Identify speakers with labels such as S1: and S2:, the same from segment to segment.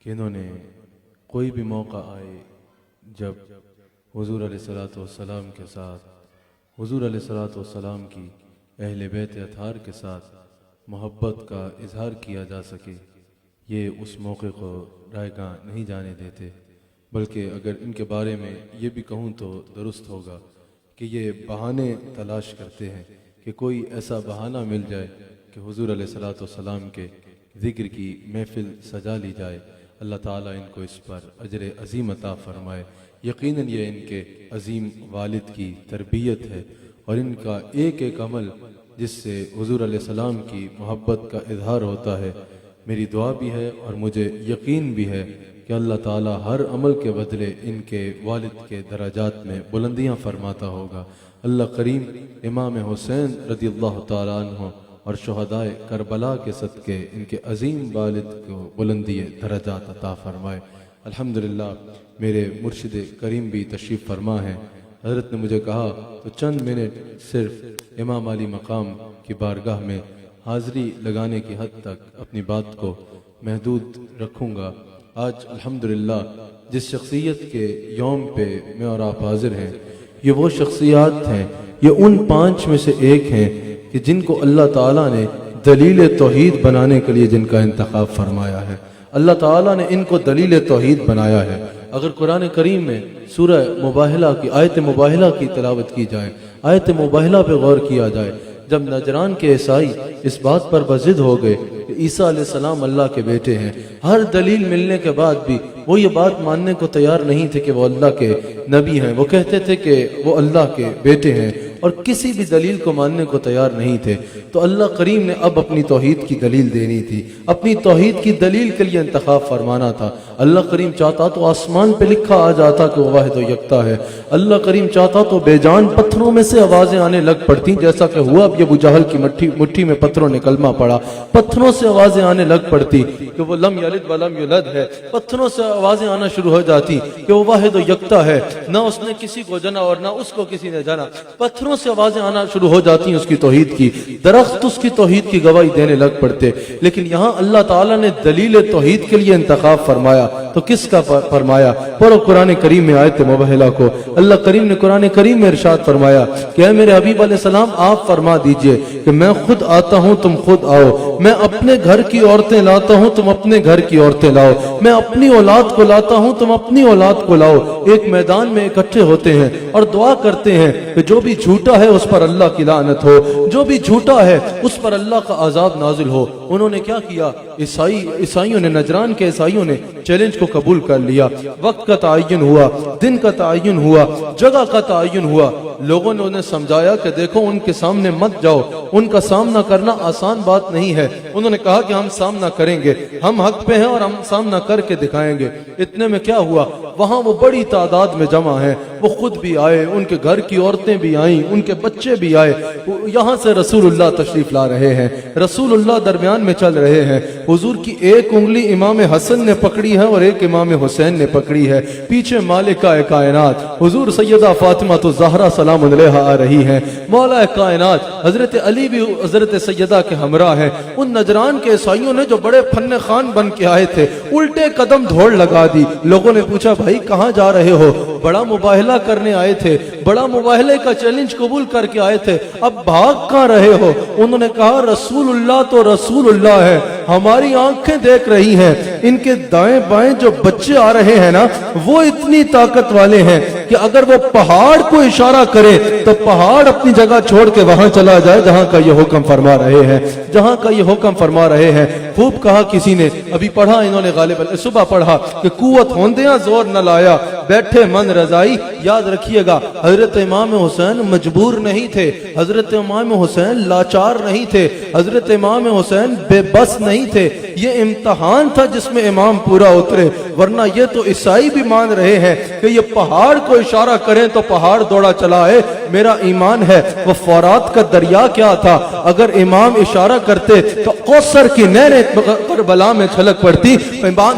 S1: کہ انہوں نے کوئی بھی موقع آئے جب حضور علیہ الصلوۃ والسلام کے ساتھ حضور علیہ الصلوۃ والسلام کی اہل بیت اطہار کے ساتھ محبت کا اظہار کیا جا سکے، یہ اس موقع کو رائگاں نہیں جانے دیتے، بلکہ اگر ان کے بارے میں یہ بھی کہوں تو درست ہوگا کہ یہ بہانے تلاش کرتے ہیں کہ کوئی ایسا بہانہ مل جائے کہ حضور علیہ الصلوۃ والسلام کے ذکر کی محفل سجا لی جائے۔ اللہ تعالیٰ ان کو اس پر اجر عظیم عطا فرمائے۔ یقیناً یہ ان کے عظیم والد کی تربیت ہے اور ان کا ایک ایک عمل جس سے حضور علیہ السلام کی محبت کا اظہار ہوتا ہے۔ میری دعا بھی ہے اور مجھے یقین بھی ہے کہ اللہ تعالیٰ ہر عمل کے بدلے ان کے والد کے درجات میں بلندیاں فرماتا ہوگا۔ اللہ کریم امام حسین رضی اللہ تعالیٰ عنہ اور شہدائے کربلا کے صدقے ان کے عظیم والد کو بلندی درجات عطا فرمائے۔ الحمدللہ میرے مرشد کریم بھی تشریف فرما ہے۔ حضرت نے مجھے کہا تو چند منٹ صرف امام علی مقام کی بارگاہ میں حاضری لگانے کی حد تک اپنی بات کو محدود رکھوں گا۔ آج الحمدللہ جس شخصیت کے یوم پہ میں اور آپ حاضر ہیں، یہ وہ شخصیات ہیں، یہ ان 5 میں سے ایک ہیں کہ جن کو اللہ تعالیٰ نے دلیل توحید بنانے کے لیے جن کا انتخاب فرمایا ہے۔ اللہ تعالیٰ نے ان کو دلیل توحید بنایا ہے۔ اگر قرآن کریم میں سورہ مباہلہ کی آیت مباہلہ کی تلاوت کی جائے، آیت مباہلہ پہ غور کیا جائے، جب نجران کے عیسائی اس بات پر بضد ہو گئے کہ عیسیٰ علیہ السلام اللہ کے بیٹے ہیں، ہر دلیل ملنے کے بعد بھی وہ یہ بات ماننے کو تیار نہیں تھے کہ وہ اللہ کے نبی ہیں، وہ کہتے تھے کہ وہ اللہ کے بیٹے ہیں اور کسی بھی دلیل کو ماننے کو تیار نہیں تھے، تو اللہ کریم نے اب اپنی توحید کی دلیل دینی تھی، اپنی توحید کی دلیل کے لیے انتخاب فرمانا تھا۔ اللہ کریم چاہتا تو آسمان پہ لکھا آ جاتا کہ وہ واحد و یکتا ہے، اللہ کریم چاہتا تو بے جان پتھروں میں سے آوازیں آنے لگ پڑتی، جیسا کہ ہوا اب یہ ابو جہل کی مٹھی میں پتھروں نے کلمہ پڑا، پتھروں سے آوازیں آنے لگ پڑتی کہ وہ لم یلد ولم یولد ہے، پتھروں سے آوازیں آنا شروع ہو جاتی کہ وہ واحد و یکتا ہے، نہ اس نے کسی کو جنا اور نہ اس کو کسی نے جنا، پتھروں سے آوازیں آنا شروع ہو جاتی ہیں اس کی توحید کی، درخت اس کی توحید کی گواہی دینے لگ پڑتے۔ لیکن یہاں اللہ تعالیٰ نے دلیل توحید کے لیے انتخاب فرمایا تو کس کا فرمایا؟ پڑھو قرآن کریم میں آیت مباہلہ کو۔ اللہ کریم نے قرآن کریم میں ارشاد فرمایا کہ اے میرے حبیب علیہ السلام آپ فرما دیجئے کہ میں خود آتا ہوں تم خود آؤ، میں اپنے گھر کی عورتیں لاتا ہوں تم اپنے گھر کی عورتیں لاؤ، میں اپنی اولاد کو لاتا ہوں تم اپنی اولاد کو لاؤ، ایک میدان میں اکٹھے ہوتے ہیں اور دعا کرتے ہیں کہ جو بھی جھوٹا ہے اس پر اللہ کی لعنت ہو، جو بھی جھوٹا ہے اس پر اللہ کا عذاب نازل ہو۔ انہوں نے کیا کیا؟ عیسائیوں نے، نجران کے عیسائیوں نے چیلنج کو قبول کر لیا۔ وقت کا تعین ہوا، دن کا تعین ہوا، جگہ کا تعین ہوا، لوگوں نے انہیں سمجھایا کہ دیکھو ان کے سامنے مت جاؤ، ان کا سامنا کرنا آسان بات نہیں ہے۔ انہوں نے کہا کہ ہم سامنا کریں گے، ہم حق پہ ہیں اور ہم سامنا کر کے دکھائیں گے۔ اتنے میں کیا ہوا؟ وہاں وہ بڑی تعداد میں جمع ہیں، وہ خود بھی آئے، ان کے گھر کی عورتیں بھی آئیں، ان کے بچے بھی آئے، یہاں سے رسول اللہ تشریف لا رہے ہیں، رسول اللہ درمیان میں چل رہے ہیں، حضور کی ایک انگلی امام حسن نے پکڑی ہے اور ایک امام حسین نے پکڑی ہے، پیچھے مالکہ کائنات حضور سیدہ فاطمہ الزہرا سلام علیہا آ رہی ہیں، مولا کائنات حضرت علی بھی حضرت سیدہ کے ہمراہ ہیں۔ ان نجران کے عیسائیوں نے جو بڑے فن خان بن کے آئے تھے الٹے قدم دوڑ لگا دی۔ لوگوں نے پوچھا بھائی کہاں جا رہے ہو؟ بڑا مباہلہ کرنے آئے تھے، بڑا مباہلے کا چیلنج قبول کر کے آئے تھے، اب بھاگ کہاں رہے ہو؟ انہوں نے کہا رسول اللہ تو رسول اللہ ہے، ہماری آنکھیں دیکھ رہی ہیں، ان کے دائیں بائیں جو بچے آ رہے ہیں نا وہ اتنی طاقت والے ہیں کہ اگر وہ پہاڑ کو اشارہ کرے تو پہاڑ اپنی جگہ چھوڑ کے وہاں چلا جائے جہاں کا یہ حکم فرما رہے ہیں، جہاں کا یہ حکم فرما رہے ہیں۔ خوب کہا کسی نے، ابھی پڑھا انہوں نے غالباً صبح پڑھا کہ قوت ہوندیاں زور نہ لایا، بیٹھے من رضائی۔ یاد رکھیے گا حضرت امام حسین مجبور نہیں تھے، حضرت امام حسین لاچار نہیں تھے، حضرت امام حسین بے بس نہیں تھے، یہ امتحان تھا جس میں امام پورا اترے، ورنہ یہ تو عیسائی بھی مان رہے ہیں کہ یہ پہاڑ کو اشارہ کریں تو پہاڑ دوڑا چلا آئے۔ میرا ایمان ہے وہ فرات کا دریا کیا تھا، اگر امام اشارہ کرتے تو کوثر کی نہریں کربلا میں چھلک پڑتی،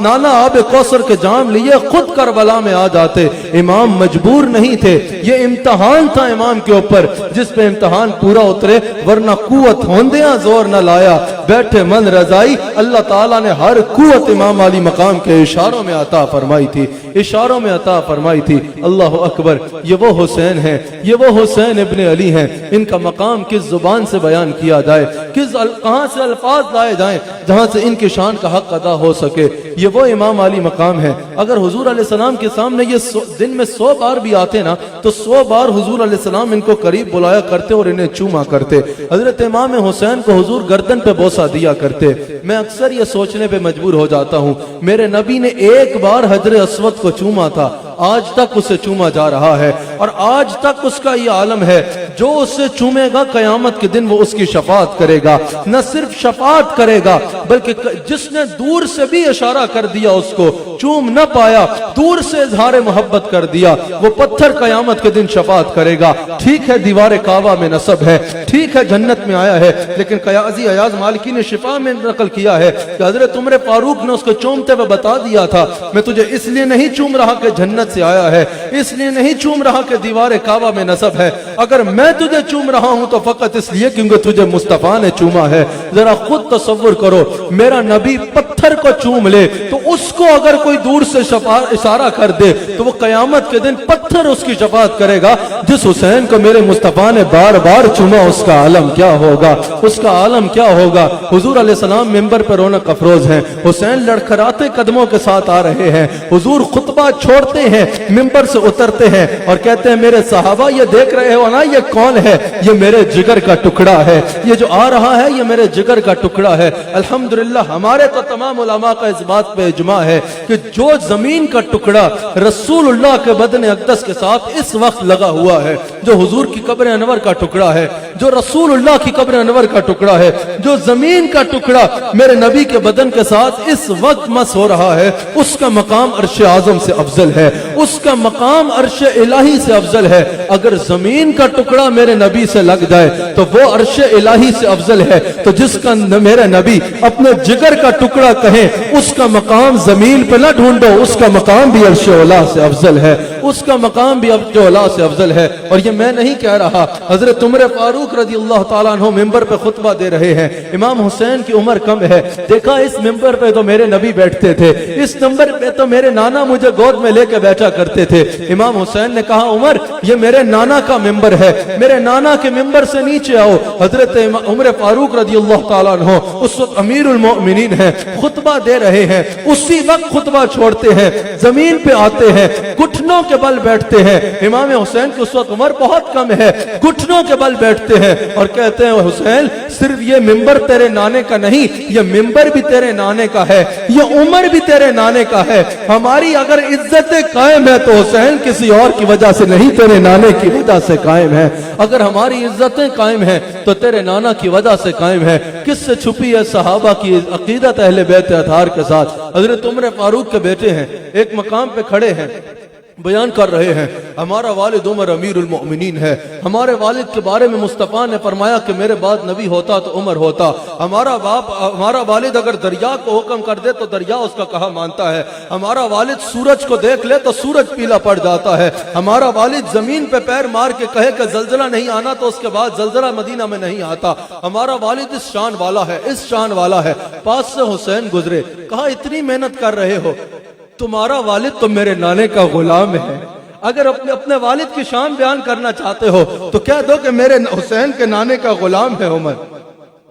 S1: نانا آب کوثر کے جام لیے خود کربلا میں آ جاتے۔ امام مجبور نہیں تھے، یہ امتحان تھا امام کے اوپر، جس پہ امتحان پورا اترے، ورنہ قوت ہوندیاں زور نہ لایا، بیٹھے من رضائی۔ اللہ تعالیٰ نے ہر قوت امام علی مقام کے اشاروں میں عطا فرمائی تھی، اشاروں میں عطا فرمائی تھی۔ اللہ اکبر، یہ وہ حسین ہیں، یہ وہ حسین ابن علی ہیں، ان کا مقام کس زبان سے بیان کیا جائے، کہاں سے الفاظ لائے جائیں جہاں سے ان کی شان کا حق ادا ہو سکے۔ یہ وہ امام علی مقام ہے۔ اگر حضور علیہ السلام کے سامنے یہ دن میں 100 بار بھی آتے نا تو 100 بار حضور علیہ السلام ان کو قریب بلایا کرتے اور انہیں چوما کرتے۔ حضرت امام حسین کو حضور گردن پہ بوسہ دیا کرتے۔ میں اکثر یہ سوچنے پہ مجبور ہو جاتا ہوں، میرے نبی نے ایک بار حجر اسود کو چوما تھا، آج تک اسے چوما جا رہا ہے، اور آج تک اس کا یہ عالم ہے، جو اسے چومے گا قیامت کے دن وہ اس کی شفاعت کرے گا۔ نہ صرف شفاعت کرے گا بلکہ جس نے دور سے بھی اشارہ کر دیا، اس کو چوم نہ پایا، دور سے اظہار محبت کر دیا، وہ پتھر قیامت کے دن شفاعت کرے گا۔ ٹھیک ہے دیوار کعبہ میں نسب ہے، ٹھیک ہے جنت میں آیا ہے، لیکن قیاضی ایاز مالکی نے شفا میں نقل کیا ہے کہ حضرت عمر فاروق نے اس کو چومتے ہوئے بتا دیا تھا، میں تجھے اس لیے نہیں چوم رہا کہ جنت سے آیا ہے، اس لیے نہیں چوم رہا کہ دیوار کعبہ میں نسب ہے، اگر میں تجھے چوم رہا ہوں تو فقط اس لیے کیونکہ تجھے مصطفیٰ نے چوما ہے۔ ذرا خود تصور کرو، میرا نبی پتھر کو چوم لے تو اس کو اگر کوئی دور سے اشارہ کر دے تو وہ قیامت کے دن پتھر اس کی شفاعت کرے گا۔ جس حسین کو میرے مصطفیٰ نے بار بار چوما، اس کا عالم کیا ہوگا، اس کا عالم کیا ہوگا۔ حضور علیہ السلام منبر پر رونق افروز ہیں، حسین لڑکھڑاتے قدموں کے ساتھ آ رہے ہیں، حضور خطبہ چھوڑتے ہیں، منبر سے اترتے ہیں اور کہتے ہیں میرے صحابہ یہ دیکھ رہے ہو نا، یہ کون ہے؟ یہ میرے جگر کا ٹکڑا ہے، یہ جو آ رہا ہے یہ میرے جگر کا ٹکڑا ہے۔ الحمدللہ ہمارے تو تمام علماء کا اس بات پہ اجماع ہے کہ جو زمین کا ٹکڑا رسول اللہ کے بدن اقدس کے ساتھ اس وقت لگا ہوا ہے، جو حضور کی قبر انور کا ٹکڑا ہے، جو رسول اللہ کی قبر انور کا ٹکڑا ہے، جو زمین کا ٹکڑا میرے نبی کے بدن کے ساتھ اس وقت مس ہو رہا ہے، اس کا مقام عرش اعظم سے افضل ہے، اس کا مقام عرش الہی سے افضل ہے۔ اگر زمین کا ٹکڑا میرے نبی سے لگ جائے تو وہ عرش الہی سے افضل ہے، تو جس کا میرے نبی اپنے جگر کا ٹکڑا کہیں، اس کا مقام زمین پہ نہ ڈھونڈو، اس کا مقام بھی عرش اولا سے افضل ہے، اس کا مقام بھی عرش اولا سے افضل ہے۔ اور یہ میں نہیں کہہ رہا، حضرت عمر فاروق رضی اللہ تعالیٰ عنہ ممبر پہ خطبہ دے رہے ہیں، امام حسین کی عمر کم ہے، دیکھا اس ممبر پہ تو میرے نبی بیٹھتے تھے، اس نمبر پہ تو میرے نانا مجھے گود میں لے کے بیٹھا کرتے تھے۔ امام حسین نے کہا عمر یہ میرے نانا کا ممبر ہے، میرے نانا کے ممبر سے نیچے آؤ۔ حضرت عمر فاروق رضی اللہ تعالیٰ عنہ اس وقت امیر المؤمنین ہیں، خطبہ دے رہے ہیں، اسی وقت خطبہ چھوڑتے ہیں، زمین پہ آتے ہیں، گھٹنوں کے بل بیٹھتے ہیں۔ امام حسین کی اس وقت عمر بہت کم ہے، گھٹنوں کے بل بیٹھتے ہیں اور کہتے ہیں حسین صرف یہ ممبر تیرے نانے کا نہیں، یہ ممبر بھی تیرے نانے کا ہے، یہ عمر بھی تیرے نانے کا ہے۔ ہماری اگر عزت قائم ہے تو حسین کسی اور کی وجہ سے نہیں، تیرے نانے کی وجہ سے قائم ہے۔ اگر ہماری عزتیں قائم ہیں تو تیرے نانا کی وجہ سے قائم ہے۔ کس سے چھپی ہے صحابہ کی عقیدت اہل بیت اطہار کے ساتھ؟ حضرت عمر فاروق کے بیٹے ہیں، ایک مقام پہ کھڑے ہیں، بیان کر رہے ہیں ہمارا والد عمر امیر المؤمنین ہے، ہمارے والد کے بارے میں مصطفیٰ نے فرمایا کہ میرے بعد نبی ہوتا تو عمر ہوتا، ہمارا والد اگر دریا کو حکم کر دے تو دریا اس کا کہا مانتا ہے، ہمارا والد سورج کو دیکھ لے تو سورج پیلا پڑ جاتا ہے، ہمارا والد زمین پہ پیر مار کے کہے کہ زلزلہ نہیں آنا تو اس کے بعد زلزلہ مدینہ میں نہیں آتا، ہمارا والد اس شان والا ہے، اس شان والا ہے۔ پاس سے حسین گزرے، کہا اتنی محنت کر رہے ہو، تمہارا والد تو میرے نانے کا غلام ہے، اگر اپنے والد کی شان بیان کرنا چاہتے ہو تو کہہ دو کہ میرے حسین کے نانے کا غلام ہے عمر۔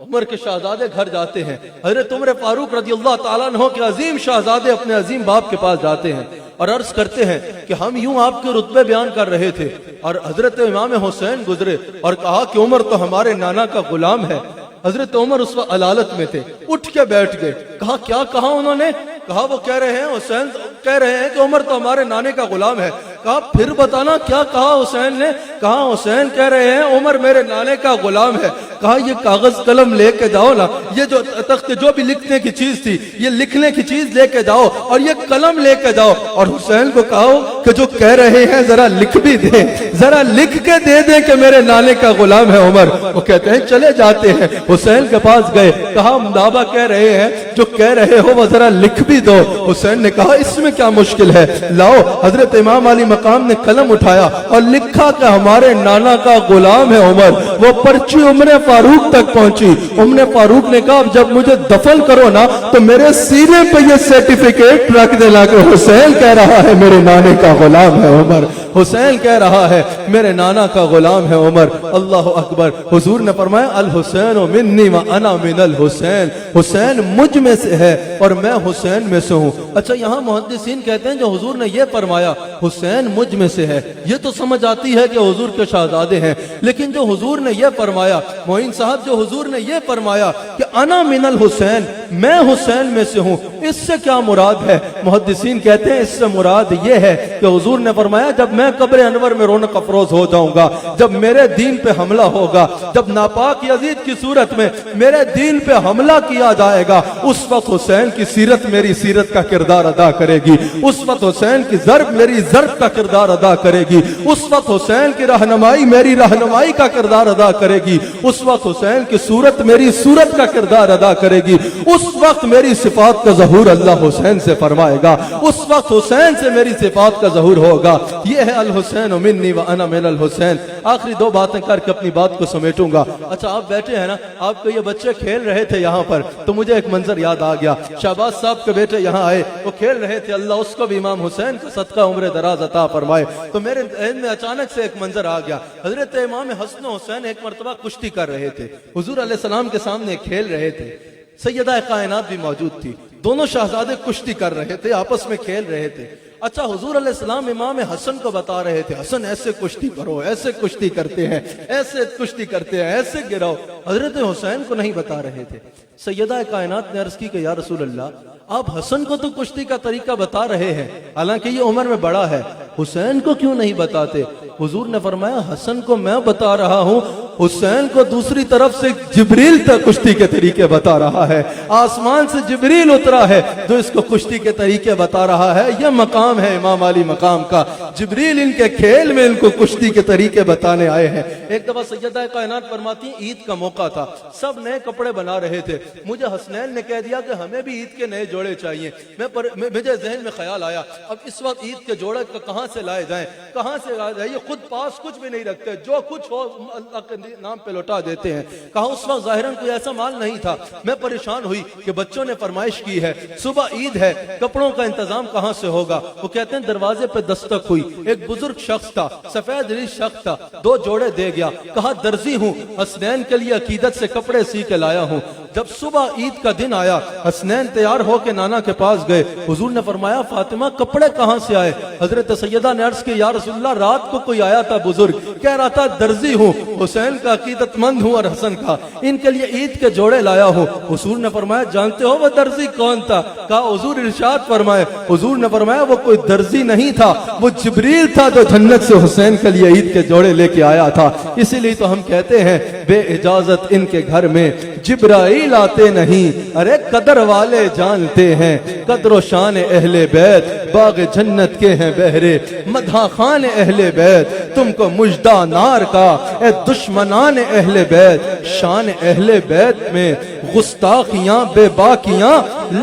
S1: عمر کے شہزادے گھر جاتے ہیں، حضرت عمر فاروق رضی اللہ تعالیٰ عنہ کے عظیم شہزادے اپنے عظیم باپ کے پاس جاتے ہیں اور عرض کرتے ہیں کہ ہم یوں آپ کے رتبے بیان کر رہے تھے اور حضرت امام حسین گزرے اور کہا کہ عمر تو ہمارے نانا کا غلام ہے۔ حضرت عمر اس وقت علالت میں تھے، اٹھ کے بیٹھ گئے، کہا کیا کہا انہوں نے؟ کہا وہ کہہ رہے ہیں حسین کہہ رہے ہیں کہ عمر تو ہمارے نانے کا غلام ہے۔ کہا پھر بتانا کیا کہا حسین نے؟ کہا حسین کہہ رہے ہیں عمر میرے نانے کا غلام ہے۔ کہا یہ کاغذ قلم لے کے جاؤ نا، یہ جو تخت جو بھی لکھنے کی چیز تھی یہ لکھنے کی چیز لے کے جاؤ اور یہ قلم لے کے جاؤ، اور حسین کو کہو کہ جو کہہ رہے ہیں ذرا لکھ بھی دے، ذرا لکھ کے دے دیں کہ میرے نانے کا غلام ہے عمر۔ وہ کہتے ہیں چلے جاتے ہیں، حسین کے پاس گئے، کہا بابا کہہ رہے ہیں جو کہہ رہے ہو وہ ذرا لکھ بھی دو۔ حسین نے کہا اس میں کیا مشکل ہے، لاؤ۔ حضرت امام علی مقام نے قلم اٹھایا اور لکھا کہ ہمارے نانا کا غلام ہے عمر۔ وہ پرچی عمر فاروق تک پہنچی۔ عمر فاروق نے کہا جب مجھے دفن کرو نا تو میرے سینے پہ یہ سرٹیفکیٹ رکھ دینا کہ حسین کہہ رہا ہے میرے نانے کا غلام ہے عمر، حسین کہہ رہا ہے میرے نانا کا غلام ہے عمر۔ اللہ اکبر۔ حضور نے فرمایا الحسین منی وانا من الحسین، حسین مجھ میں سے ہے اور میں حسین میں سے ہوں۔ اچھا یہاں محدثین کہتے ہیں جو حضور نے یہ فرمایا حسین مجھ میں سے ہے، یہ تو سمجھ آتی ہے کہ حضور کے شہزادے ہیں، لیکن جو حضور نے یہ فرمایا معین صاحب، جو حضور نے یہ فرمایا کہ انا من الحسین، میں حسین میں سے ہوں، اس سے کیا مراد ہے؟ محدثین کہتے ہیں اس سے مراد یہ ہے کہ حضور نے فرمایا جب میں قبر انور میں رونق افروز ہو جاؤں گا، جب میرے دین پہ حملہ ہوگا، جب ناپاک یزید کی صورت میں میرے دین پہ حملہ کیا جائے گا، اس وقت حسین کی سیرت میری سیرت کا کردار ادا کرے گی، اس وقت حسین کی ضرب میری ضرب کا کردار ادا کرے گی، اس وقت حسین کی رہنمائی میری رہنمائی کا کردار ادا کرے گی، اس وقت حسین کی صورت میری صورت کا کردار ادا کرے گی، اس وقت میری صفات کا ظہور اللہ حسین سے فرمائے گا، اس وقت حسین سے میری صفات کا ظہور ہوگا۔ یہ ہے الحسین منی وانا من الحسین۔ آخری دو باتیں کر کے اپنی بات کو سمیٹوں گا۔ اچھا آپ بیٹھے ہیں نا، آپ کو یہ بچے کھیل رہے تھے یہاں پر، تو مجھے ایک منظر یاد آ گیا۔ شہباز صاحب کے بیٹے یہاں آئے، وہ کھیل رہے تھے، اللہ اس کو بھی امام حسین کا صدقہ عمر دراز عطا فرمائے۔ تو میرے ذہن میں اچانک سے ایک منظر آ گیا، حضرت امام حسن و حسین ایک مرتبہ کشتی کر رہے تھے، حضور علیہ السلام کے سامنے کھیل رہے تھے، سیدہ کائنات بھی موجود تھی، دونوں شہزادے کشتی کر رہے تھے، آپس میں کھیل رہے تھے۔ اچھا حضور علیہ السلام امام حسن کو بتا رہے تھے حسن ایسے کشتی کرو، ایسے کشتی کرتے ہیں، ایسے کشتی کرتے ہیں، ایسے گراؤ۔ حضرت حسین کو نہیں بتا رہے تھے۔ سیدہ کائنات نے عرض کی کہ یا رسول اللہ آپ حسن کو تو کشتی کا طریقہ بتا رہے ہیں، حالانکہ یہ عمر میں بڑا ہے، حسین کو کیوں نہیں بتاتے؟ حضور نے فرمایا حسن کو میں بتا رہا ہوں، حسین کو دوسری طرف سے جبریل تک کشتی کے طریقے بتا رہا ہے، آسمان سے جبریل اترا ہے جو اس کو کشتی کے طریقے بتا رہا ہے۔ یہ مقام ہے امام علی مقام کا، جبریل ان کے کھیل میں ان کو کشتی کے طریقے بتانے آئے ہیں۔ ایک دفعہ سیدہ کائنات فرماتی ہیں عید کا موقع تھا، سب نئے کپڑے بنا رہے تھے، مجھے حسنین نے کہہ دیا کہ ہمیں بھی عید کے نئے جوڑے چاہیے۔ مجھے ذہن میں خیال آیا اب اس وقت عید کے جوڑے کہاں سے لائے جائیں، کہاں سے لائے جائیں، یہ خود پاس کچھ بھی نہیں رکھتے، جو کچھ ہو اللہ کے نام پہ لوٹا دیتے ہیں۔ کہا اس وقت ظاہراً کوئی ایسا مال نہیں تھا۔ میں پریشان ہوئی کہ بچوں نے فرمائش کی ہے، صبح عید ہے، کپڑوں کا انتظام کہاں سے ہوگا؟ وہ کہتے ہیں دروازے پہ دستک ہوئی، ایک بزرگ شخص تھا، سفید ریش شخص تھا، 2 جوڑے دے گیا، کہا درزی ہوں، حسنین کے لیے عقیدت سے کپڑے سی کے لایا ہوں۔ جب صبح عید کا دن آیا، حسنین تیار ہو کے نانا کے پاس گئے، حضور نے فرمایا فاطمہ کپڑے کہاں سے آئے؟ حضرت سیدہ نے عرض کی یا رسول اللہ رات کو کوئی آیا تھا بزرگ، کہہ رہا تھا درزی ہوں، حسین کا عقیدت مند ہوں اور حسن کا، ان کے لیے عید کے جوڑے لایا ہوں۔ حضور نے فرمایا جانتے ہو وہ درزی کون تھا؟ کہا حضور ارشاد فرمائے۔ حضور نے فرمایا وہ کوئی درزی نہیں تھا، وہ جبریل تھا جو جنت سے حسین کے لیے عید کے جوڑے لے کے آیا تھا۔ اسی لیے تو ہم کہتے ہیں بے اجازت ان کے گھر میں جبرائیل آتے نہیں، ارے قدر والے جانتے ہیں قدر و شان اہل بیت، باغ جنت کے ہیں بہرے مدح خان اہل بیت، تم کو مجدہ نار کا اے دشمنان اہل بیت، شان اہل بیت میں گستاخیاں بے باکیاں،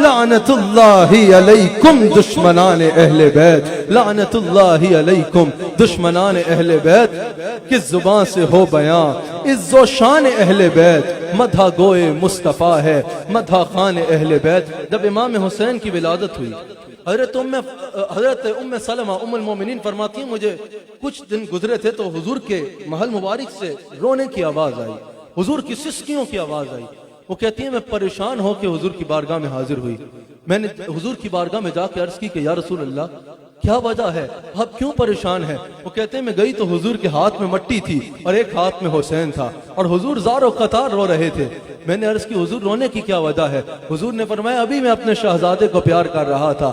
S1: لعنت اللہ علیکم دشمنان اہل بیت، لعنت اللہ علیکم دشمنان اہل بیت۔ کس زبان سے ہو بیان عز و شان اہل بیت، مدح گوئے مصطفیٰ ہے مدح خان اہل بیت۔ جب امام حسین کی ولادت ہوئی، حضرت ام سلمہ ام المومنین فرماتی ہیں مجھے کچھ دن گزرے تھے تو حضور کے محل مبارک سے رونے کی آواز آئی، حضور کی سسکیوں کی آواز آئی۔ وہ کہتی ہیں میں پریشان ہو کے حضور کی بارگاہ میں حاضر ہوئی، میں نے حضور کی بارگاہ میں جا کے عرض کی کہ یا رسول اللہ کیا وجہ ہے، آپ کیوں پریشان ہیں؟ وہ کہتے ہیں میں گئی تو حضور کے ہاتھ میں مٹی تھی اور ایک ہاتھ میں حسین تھا اور حضور زار و قطار رو رہے تھے۔ میں نے عرض کی حضور رونے کی کیا وجہ ہے؟ حضور نے فرمایا ابھی میں اپنے شہزادے کو پیار کر رہا تھا،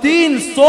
S1: 300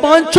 S1: 5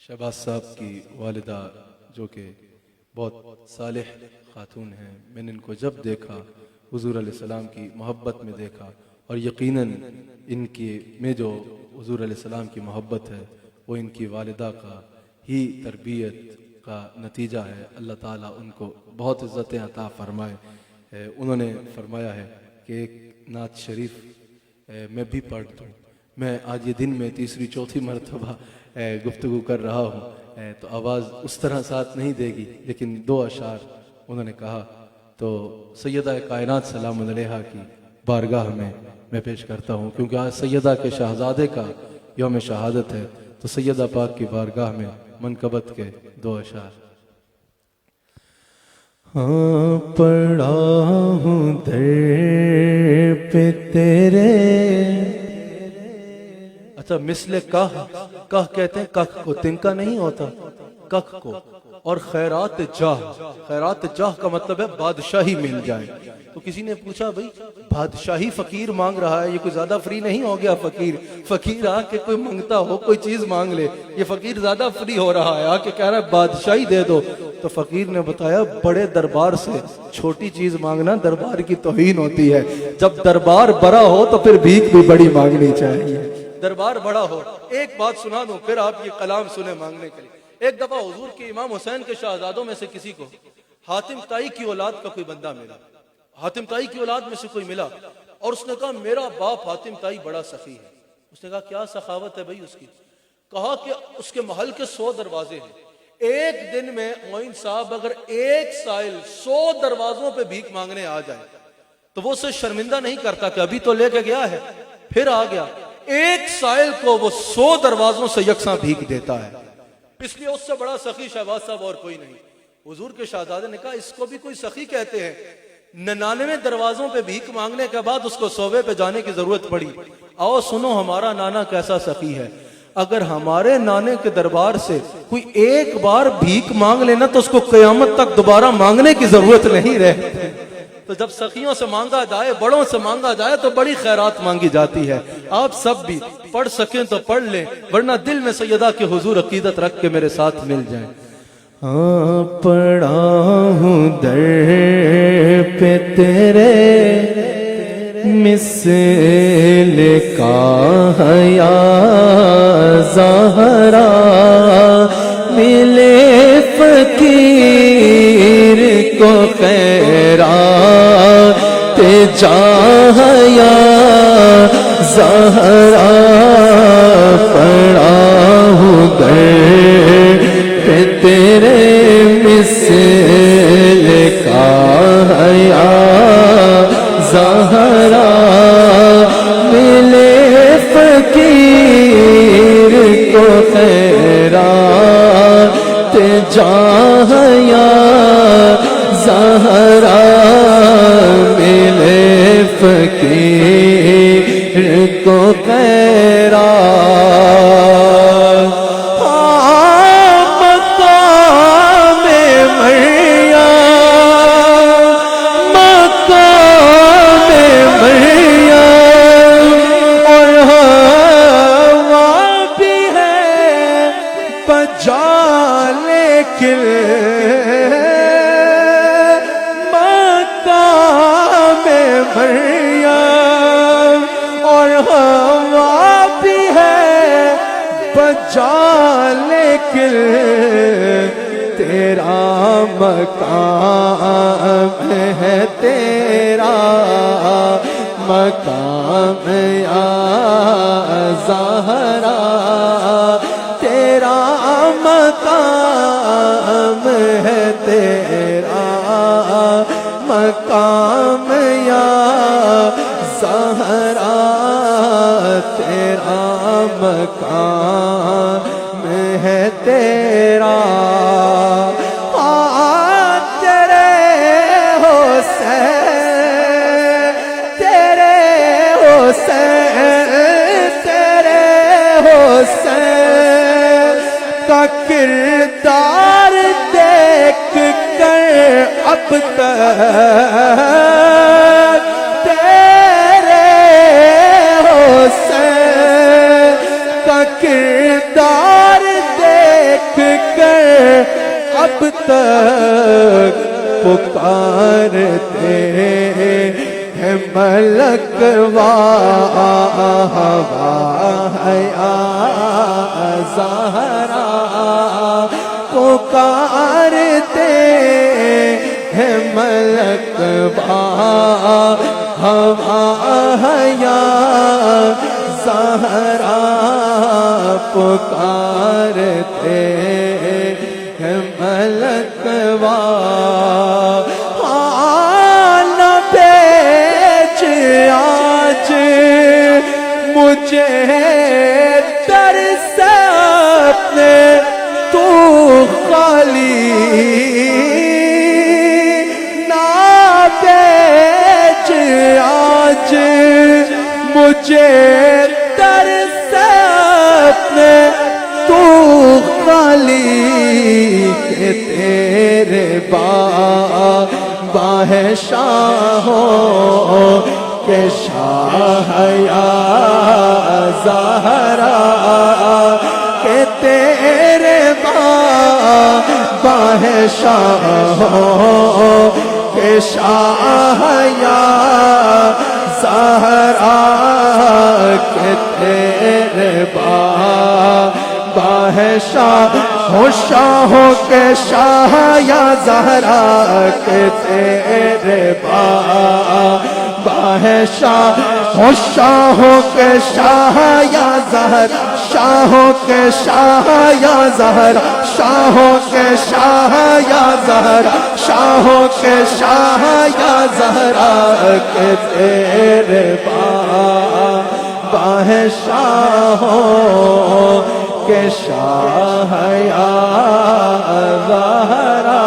S1: شہباز صاحب کی والدہ جو کہ بہت صالح خاتون ہیں، میں نے ان کو جب دیکھا حضور علیہ السلام کی محبت میں دیکھا، اور یقیناً ان کی میں جو حضور علیہ السلام کی محبت ہے وہ ان کی والدہ کا ہی تربیت کا نتیجہ ہے۔ اللہ تعالیٰ ان کو بہت عزتیں عطا فرمائے۔ انہوں نے فرمایا ہے کہ ایک نعت شریف میں بھی پڑھ دوں۔ میں آج یہ دن میں تیسری چوتھی مرتبہ گفتگو کر رہا ہوں تو آواز اس طرح ساتھ نہیں دے گی، لیکن دو اشعار انہوں نے کہا تو سیدہ کائنات سلام علیہا کی بارگاہ میں پیش کرتا ہوں، کیونکہ آج سیدہ کے شہزادے کا یوم شہادت ہے، تو سیدہ پاک کی بارگاہ میں منقبت کے دو اشعار۔
S2: ہاں پڑا ہوں در پہ تیرے،
S1: اچھا مثل کہہ کہتے ہیں کخ کو، تنکا نہیں ہوتا کخ کو، اور خیرات جاہ کا مطلب ہے بادشاہی مل جائے۔ تو کسی نے پوچھا بھئی بادشاہی فقیر مانگ رہا ہے، یہ کوئی زیادہ فری نہیں ہو گیا؟ فقیر آ کے کوئی منگتا ہو، کوئی چیز مانگ لے، یہ فقیر زیادہ فری ہو رہا ہے، آ کے کہہ رہا ہے بادشاہی دے دو۔ تو فقیر نے بتایا بڑے دربار سے چھوٹی چیز مانگنا دربار کی توہین ہوتی ہے، جب دربار بڑا ہو تو پھر بھیک بھی بڑی مانگنی چاہیے۔ دربار بڑا ہو۔ ایک بات سنا دوں پھر آپ یہ کلام سنیں مانگنے کے لیے۔ ایک دفعہ حضور کے امام حسین کے شہزادوں میں سے کسی کو حاتم طائی کی اولاد کا کوئی بندہ ملا، حاتم طائی کی اولاد میں سے کوئی ملا، اور اس نے کہا میرا باپ حاتم طائی بڑا سخی ہے۔ اس نے کہا کیا سخاوت ہے بھائی اس کی؟ کہا کہ اس کے محل کے 100 دروازے ہیں، ایک دن میں معین صاحب اگر ایک سائل 100 دروازوں پہ بھیک مانگنے آ جائے تو وہ اسے شرمندہ نہیں کرتا کہ ابھی تو لے کے گیا ہے پھر آ گیا، ایک سائل کو وہ 100 دروازوں سے یکساں بھیک دیتا ہے، اس لیے اس سے بڑا سخی شہباز صاحب اور کوئی نہیں۔ حضور کے شہزادے نے کہا اس کو بھی کوئی سخی کہتے ہیں؟ 99 دروازوں پہ بھیک مانگنے کے بعد اس کو 100ویں پہ جانے کی ضرورت پڑی۔ آؤ سنو ہمارا نانا کیسا سخی ہے۔ اگر ہمارے نانے کے دربار سے کوئی ایک بار بھیک مانگ لینا تو اس کو قیامت تک دوبارہ مانگنے کی ضرورت نہیں رہتی۔ تو جب سخیوں سے مانگا جائے، بڑوں سے مانگا جائے تو بڑی خیرات مانگی جاتی ہے۔ آپ سب بھی پڑھ سکیں تو پڑھ لیں، ورنہ دل میں سیدہ کے حضور عقیدت رکھ کے میرے ساتھ مل جائیں۔
S2: ہاں پڑا ہوں در پہ تیرے، مثل کا یا زہرا ملے فقیر کو خیرات جاہ یا زہرا، پڑا ہوں در پہ تیرے، مثل کا یا زہرا ملے فقیر کو خیرات جاہ یا زہرا، ملے فقیر کو خیرات۔ مقام مریم اور ہوا بھی ہے بجا، لیکن مقام مریم اور ہوا بھی ہے بجا، لیکن تیرا مقام ہے، تیرا مقام یا زہرا، تیرا مقام ہے، تیرا مقام یا زہرا، تیرا مقام ہے، تیرا تیرے حسین تیرے حسین کا کردار دیکھ کر اب تک تیرے حسین کا کردار دیکھ کر اب تک پکارتے ہیں ملک یا زہرا پکارتے ہیں ملک یا زہرا پکارتے ہیں ملک نہ بیچ آج مجھے ترس اپنے تو خالی نہ بیچ آج مجھے ترس اپنے تو خالی کہ تیرے باہ شاہوں کے شاہ یا زہرا کہ تیرے باہ شاہوں کے شاہ یا زہرا کہ تیرے باہ شاہوں کے شاہ یا زہرا کہ تیرے باہ شاہوں کے شاہ یا زہرا شاہوں کے شاہ یا زہرا شاہوں کے شاہ یا زہرا شاہوں کے شاہ یا زہرا کہ تیرے باہ شاہوں کے شاہ یا زہرا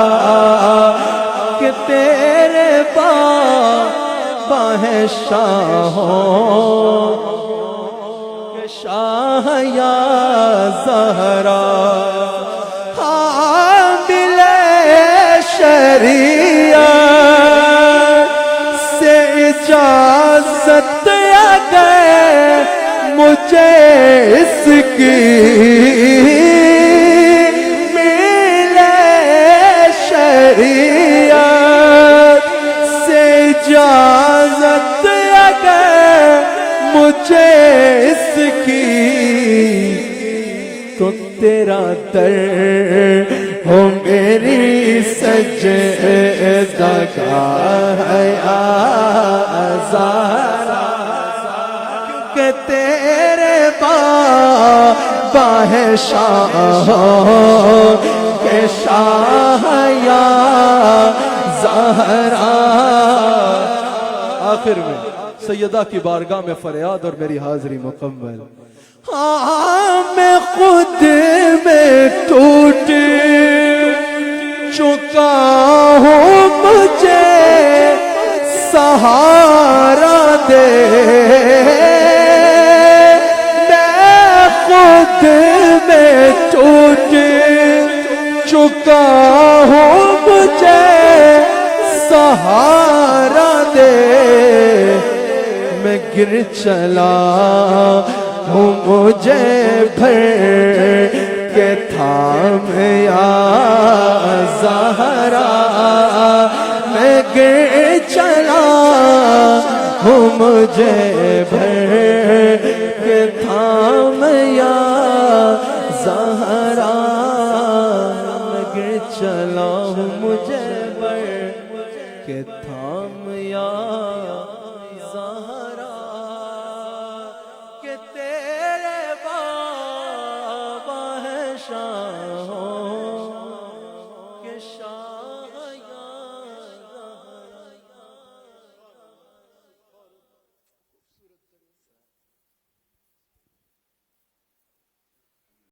S2: کہ تیرے باہ شاہوں کے شاہ یا زہرا حامل شریعت سے اجازت اگر مجھے اس کی ملے شریعت سے اجازت اگر مجھے اس کی تو تیرا در ہو میری سجدہ گاہ یا زہرا کہ تیرے باہ شاہوں کے شاہ یا زہرا۔
S1: آخر میں سیدہ کی بارگاہ میں فریاد اور میری حاضری مکمل۔
S2: میں خود میں ٹوٹ چکا ہوں مجھے سہارا دے، میں خود میں ٹوٹ چکا ہوں مجھے سہارا دے، میں گر چلا ہوں مجھے بھر کے تھام یا زہرا، میں گر چلا ہوں مجھے بھر کے تھام یا زہرا، میں گر چلا ہوں مجھے بھر کے تھام